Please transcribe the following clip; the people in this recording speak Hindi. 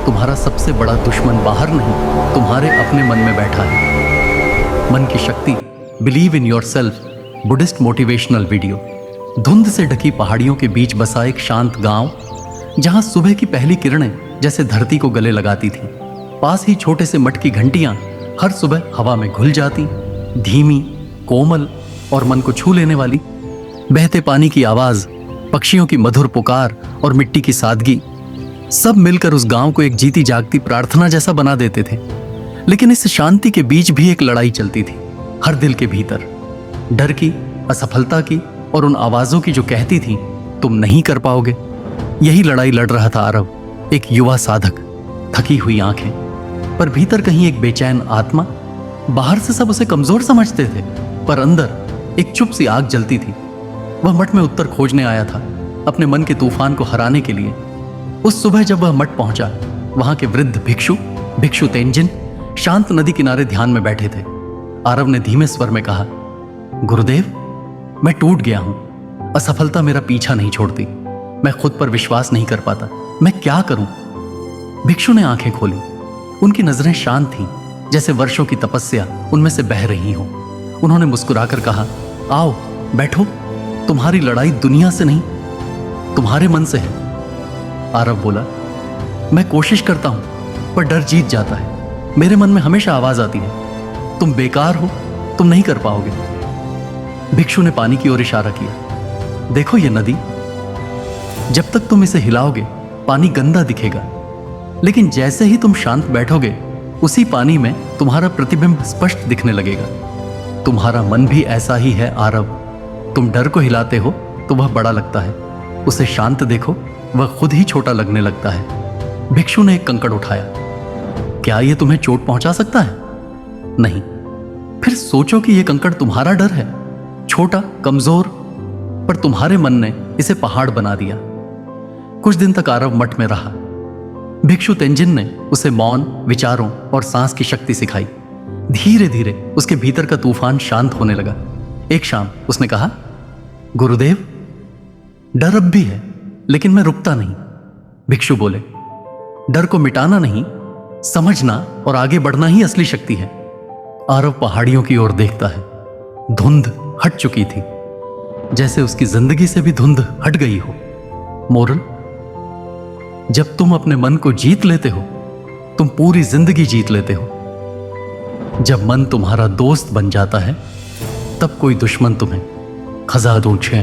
तुम्हारा सबसे बड़ा दुश्मन बाहर नहीं, तुम्हारे अपने मन में बैठा है। मन की शक्ति, believe in your self, Buddhist motivational video. धुंध से ढकी पहाड़ियों के बीच बसा एक शांत गांव, जहां सुबह की पहली किरणें जैसे धरती को गले लगाती थीं। पास ही छोटे से मठ की घंटियां हर सुबह हवा में घुल जाती, धीमी, कोमल और मन को छू लेने वाली। बहते पानी की आवाज, पक्षियों की मधुर पुकार और मिट्टी की सादगी, सब मिलकर उस गांव को एक जीती जागती प्रार्थना जैसा बना देते थे। लेकिन इस शांति के बीच भी एक लड़ाई चलती थी, हर दिल के भीतर। डर की, असफलता की और उन आवाजों की जो कहती थी तुम नहीं कर पाओगे। यही लड़ाई लड़ रहा था आरव, एक युवा साधक, थकी हुई आंखें, पर भीतर कहीं एक बेचैन आत्मा। बाहर से सब उसे कमजोर समझते थे, पर अंदर एक चुप सी आग जलती थी। वह मठ में उत्तर खोजने आया था, अपने मन के तूफान को हराने के लिए। उस सुबह जब वह मठ पहुंचा, वहां के वृद्ध भिक्षु तेंजिन शांत नदी किनारे ध्यान में बैठे थे। आरव ने धीमे स्वर में कहा, गुरुदेव, मैं टूट गया हूं। असफलता मेरा पीछा नहीं छोड़ती। मैं खुद पर विश्वास नहीं कर पाता। मैं क्या करूं? भिक्षु ने आंखें खोली। उनकी नजरें शांत थीं, जैसे वर्षों की तपस्या उनमें से बह रही हो। उन्होंने मुस्कुराकर कहा, आओ बैठो। तुम्हारी लड़ाई दुनिया से नहीं, तुम्हारे मन से है। आरव बोला, मैं कोशिश करता हूं, पर डर जीत जाता है। मेरे मन में हमेशा आवाज आती है, तुम बेकार हो, तुम नहीं कर पाओगे। भिक्षु ने पानी की ओर इशारा किया। देखो ये नदी, जब तक तुम इसे हिलाओगे पानी गंदा दिखेगा, लेकिन जैसे ही तुम शांत बैठोगे, उसी पानी में तुम्हारा प्रतिबिंब स्पष्ट दिखने लगेगा। तुम्हारा मन भी ऐसा ही है आरव। तुम डर को हिलाते हो तो वह बड़ा लगता है, उसे शांत देखो, वह खुद ही छोटा लगने लगता है। भिक्षु ने एक कंकड़ उठाया। क्या यह तुम्हें चोट पहुंचा सकता है? नहीं। फिर सोचो कि यह कंकड़ तुम्हारा डर है, छोटा, कमजोर, पर तुम्हारे मन ने इसे पहाड़ बना दिया। कुछ दिन तक आरव मठ में रहा। भिक्षु तेंजिन ने उसे मौन, विचारों और सांस की शक्ति सिखाई। धीरे धीरे उसके भीतर का तूफान शांत होने लगा। एक शाम उसने कहा, गुरुदेव, डर अब भी है, लेकिन मैं रुकता नहीं। भिक्षु बोले, डर को मिटाना नहीं, समझना और आगे बढ़ना ही असली शक्ति है। आरव पहाड़ियों की ओर देखता है। धुंध हट चुकी थी, जैसे उसकी जिंदगी से भी धुंध हट गई हो। मोरल, जब तुम अपने मन को जीत लेते हो, तुम पूरी जिंदगी जीत लेते हो। जब मन तुम्हारा दोस्त बन जाता है, तब कोई दुश्मन तुम्हें खजा दो छे